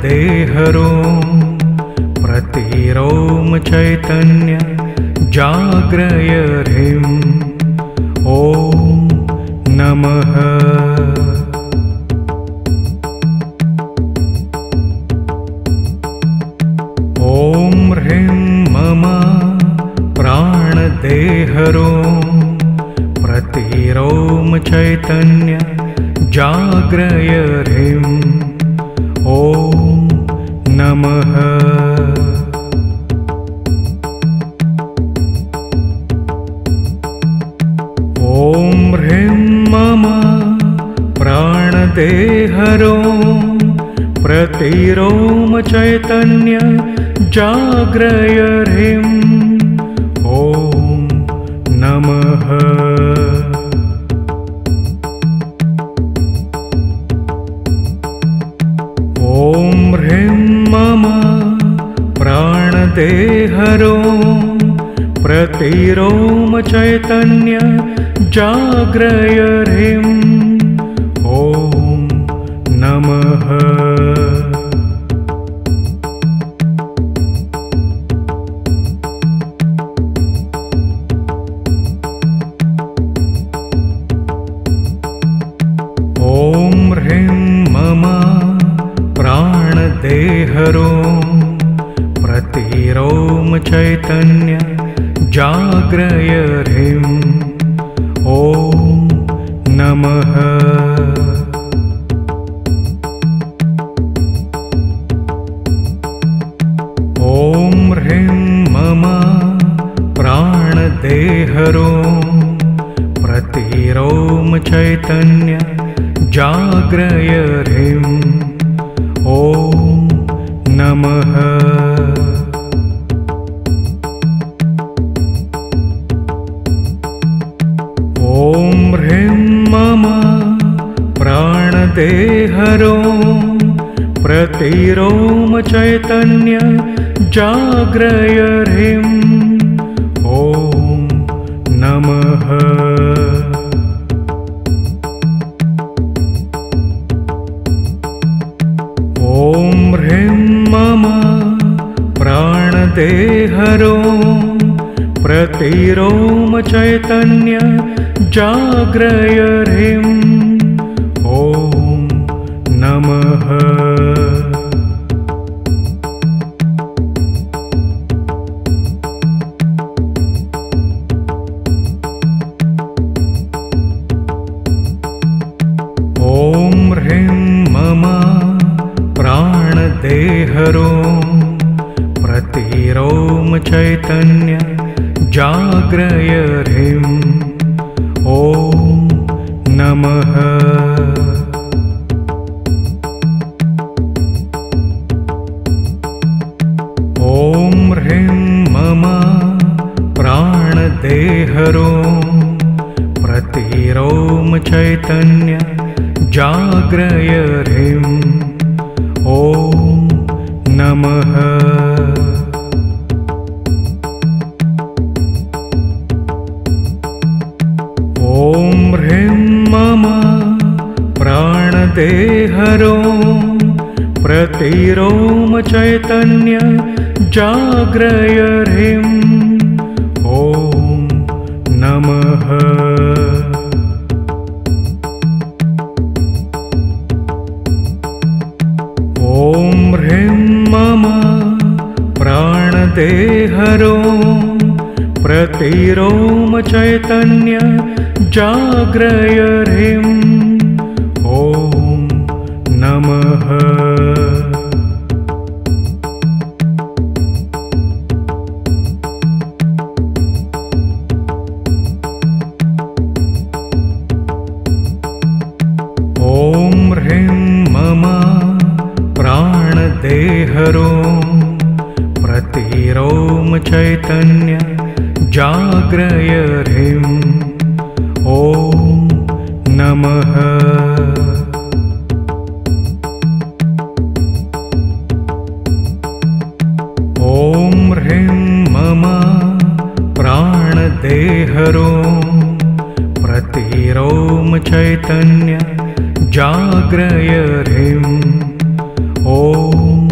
प्राणदेहरोम प्रतिरोम चैतन्य जाग्रय ह्रीं ॐ नमः। ॐ ह्रीं मम प्राणदेहरोम प्रतिरोम चैतन्य जाग्रय ह्रीं ॐ नमः। ॐ ह्रीं मम प्राणदेहरोम प्रतिरोम चैतन्य जाग्रय ह्रीं ॐ नमः। ॐ ह्रीं मम प्राणदेहरोम प्रतिरोम चैतन्य जाग्रय ह्रीं ॐ नमः। ॐ ह्रीं मम प्राणदेहरोम प्रतिरोम चैतन्य जाग्रय ह्रीं ॐ नमः। ॐ ह्रीं मम प्राणदेहरोम प्रतिरोम चैतन्य जाग्रय ह्रीं ॐ नमः। ॐ ह्रीं मम प्राणदेहरोम प्रतिरोम चैतन्य जाग्रय ह्रीं ॐ नमः। ॐ ह्रीं मम प्राणदेहरोम प्रतिरोम चैतन्य जाग्रय ह्रीं ॐ नमः। ॐ ह्रीं मम प्राणदेहरोम प्रतिरोम चैतन्य जाग्रय ह्रीं ॐ नमः। ॐ ह्रीं मम प्राणदेहरोम प्रतिरोम चैतन्य जाग्रय ह्रीं ॐ नमः। ॐ ह्रीं मम प्राणदेहरोम प्रतिरोम चैतन्य जाग्रय ह्रीं ॐ नमः। ॐ ह्रीं मम प्राणदेहरोम प्रतिरोम चैतन्य जाग्रय ह्रीं ॐ नमः। ॐ ह्रीं मम प्राणदेहरोम प्रतिरोम चैतन्य जाग्रय ह्रीं ॐ नमः। ॐ ह्रीं मम प्राणदेहरोम प्रतिरोम चैतन्य जाग्रय ह्रीं ॐ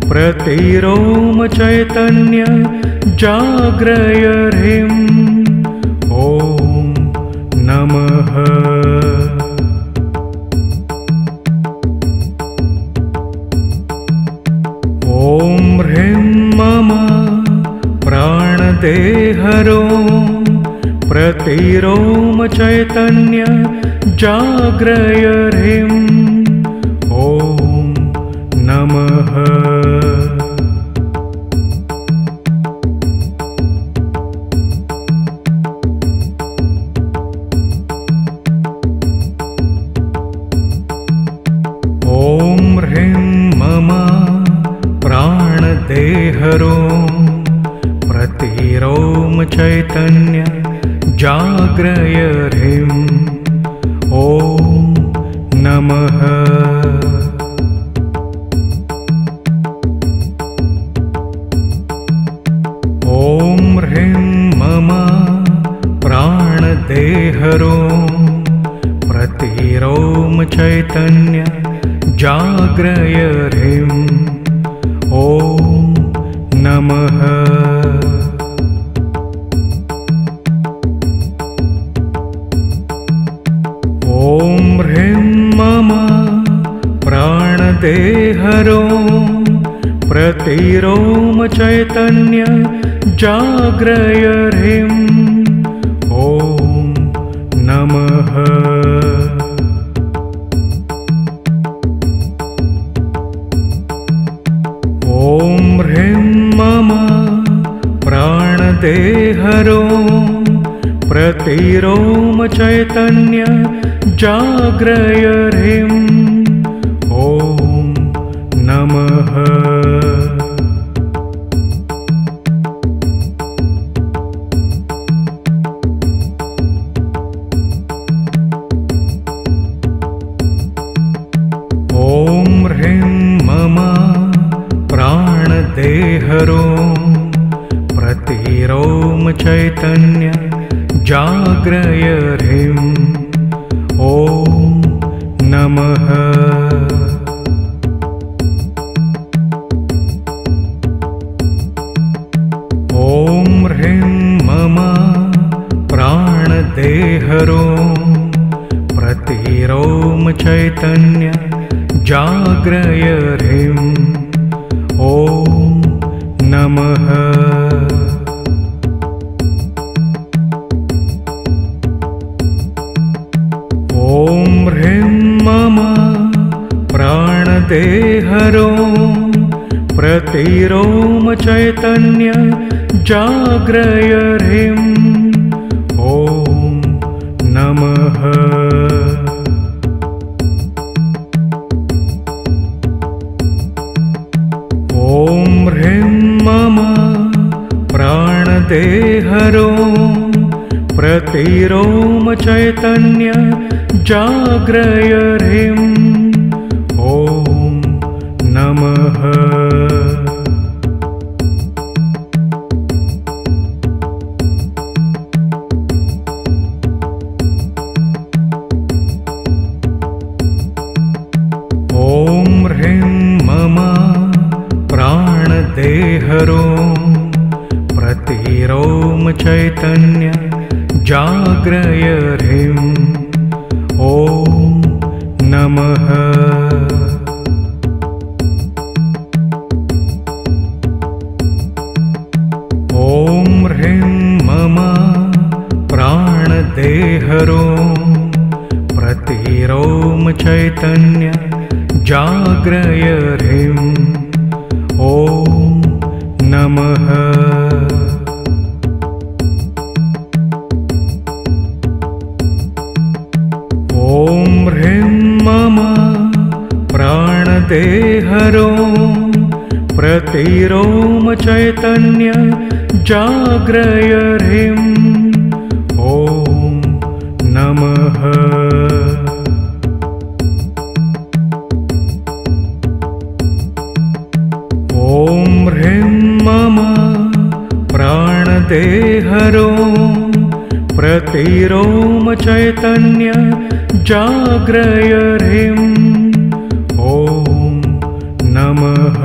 प्रतिरोम चैतन्य जाग्रय ह्रीं ॐ नमः। ॐ ह्रीं मम प्राणदेहरो प्रतिरोम चैतन्य जाग्रय ह्रीं ॐ नमः। ॐ ह्रीं मम प्राणदेहरो प्रतिरोम चैतन्य जाग्रय ह्रीं ॐ नमः। ॐ ह्रीं मम प्राणदेहरो प्रतिरोम चैतन्य जाग्रय ह्रीं ॐ नमः। ॐ ह्रीं मम प्राणदेहरो प्रतिरोम चैतन्य जाग्रय ह्रीं ॐ नमः। ॐ ह्रीं मम प्राणदेहरो प्रतिरोम चैतन्य जाग्रय ह्रीं ॐ नमः। ॐ ह्रीं मम प्राणदेहरो प्रतिरोम चैतन्य जाग्रय ह्रीं ॐ नमः। ॐ ह्रीं मम प्राणदेहरो प्रतिरोम चैतन्य जाग्रय ह्रीं ॐ नमः। ॐ ह्रीं मम प्राणदेहरो प्रतिरोम चैतन्य जाग्रय ह्रीं ॐ नमः। ॐ ह्रीं मम प्राणदेहरो प्रतिरोम चैतन्य जाग्रय ह्रीं ॐ नमः। ॐ ह्रीं मम प्राणदेहरो प्रतिरोम चैतन्य जाग्रय ह्रीं ॐ नमः। ॐ ह्रीं मम प्राणदेहरो प्रतिरोम चैतन्य जाग्रय ह्रीं ॐ नमः। ॐ ह्रीं मम प्राणदेहरो प्रतिरोम चैतन्य जाग्रय ह्रीं ॐ नमः। ॐ ह्रीं मम प्राणदेहरो प्रतिरोम चैतन्य जाग्रय ह्रीं ॐ नमः।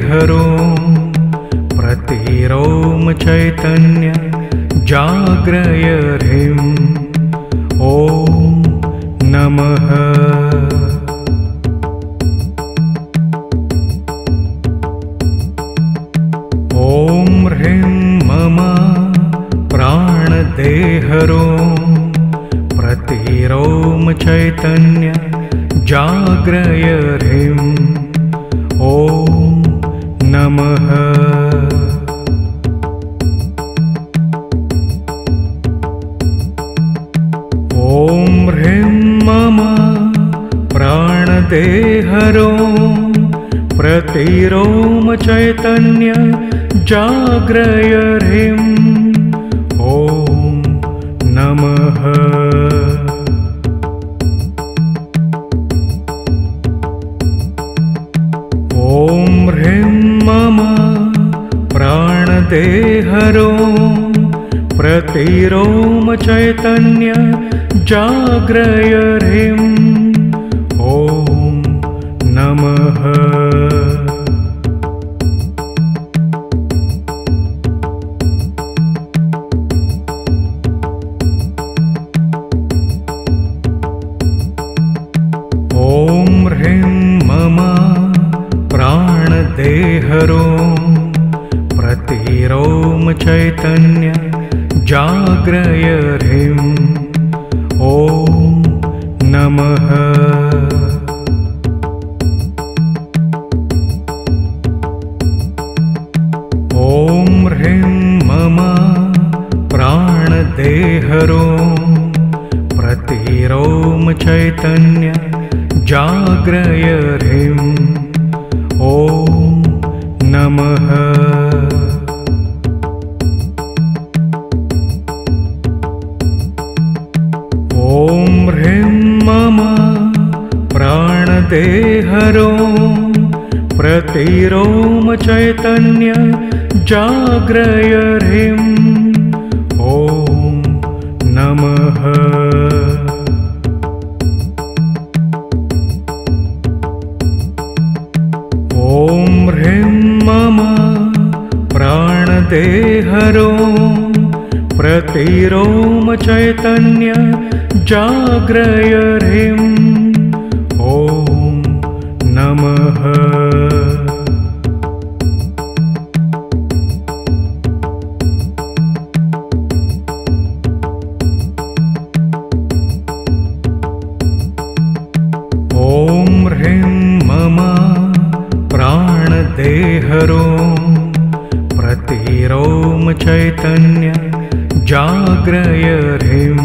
प्राणदेहरो प्रतिरोम चैतन्य जाग्रय ह्रीं ॐ नमः। ॐ ह्रीं मम प्राणदेहरो प्रतिरोम चैतन्य जाग्रय ह्रीं ॐ नमः। ॐ ह्रीं मम प्राणदेहरो प्रतिरोम चैतन्य जाग्रय ह्रीं ॐ नमः। ॐ ह्रीं मम प्राणदेहरो प्रतिरोम चैतन्य जाग्रय ह्रीं ॐ नमः। ॐ ह्रीं मम प्राणदेहरो प्रतिरोम चैतन्य जाग्रय ह्रीं ॐ नमः। ॐ ह्रीं मम प्राणदेहरो प्रतिरोम चैतन्य जाग्रय ह्रीं ॐ नमः। ॐ ह्रीं मम प्राणदेहरो प्रतिरोम चैतन्य जाग्रय ह्रीं ॐ नमः। ॐ ह्रीं मम प्राणदेहरो प्रतिरोम चैतन्य जाग्रय ह्रीं ॐ नमः। ॐ ह्रीं मम प्राणदेहरो प्रतिरोम चैतन्य जाग्रय ह्रीं